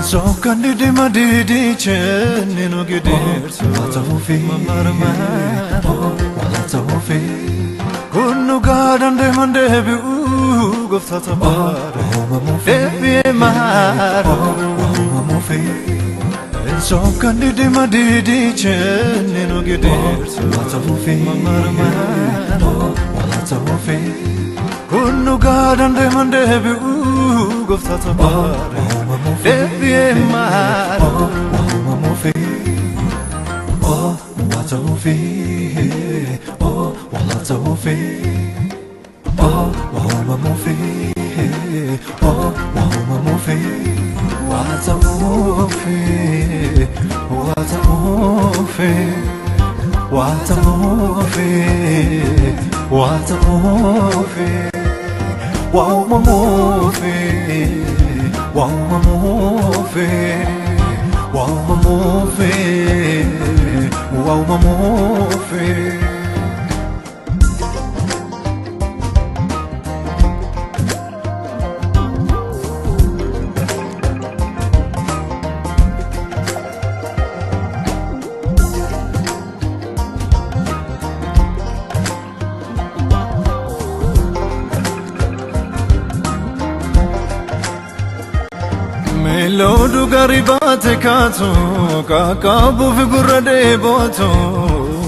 So can di ma di chen no gider so fi marma wala fi kunu gadan de mande bi u gofta ta bar de bi mar fi so can di ma di chen no gider so fi marma wala fi kunu gadan de mande bi u gofta ta bar Devi mar, mo fi, oh, what a fi, oh, what a fi, oh, mo fi, oh, mo fi, what a fi, what a fi, what a fi, what a fi, wow, mo fi. Wow, move, wow, move, wow, move. Melodu garibate kato kakabu figura de boto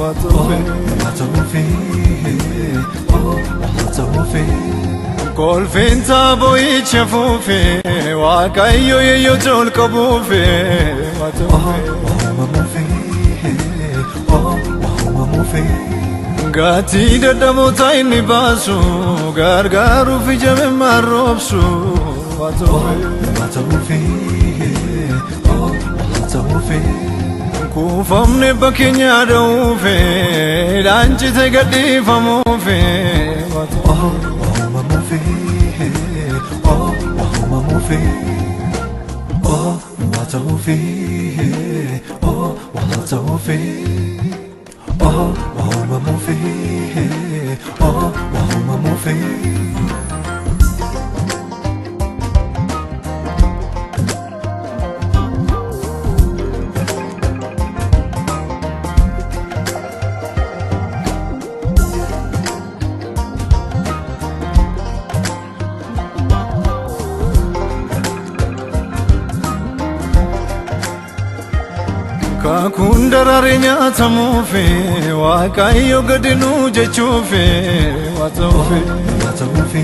watofe watofe kol finta boy chafufe wakayo yo jol kabufe watofe gati dadamo tayni basu gargaru fi jame marobsu watofe Kufamne bakenya dofe lanchi te gadi famofe mamofe mamofe watofe watofe mamofe mamofe Kakundararinya tamufe wakayo gadinu jechufe watofe watofe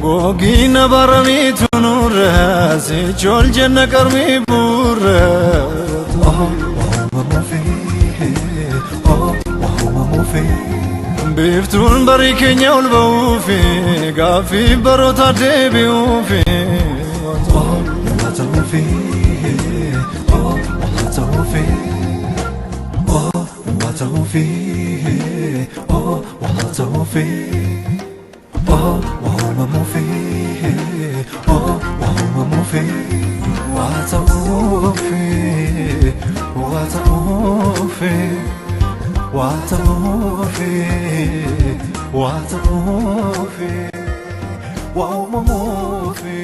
gogina barami tunura se chol janna karmi burra mamofe biftun bari kenya ulbaufe gafi barota debiufe watofe watofe watofe watofe mamofe mamofe watofe watofe watofe watofe wow mamofe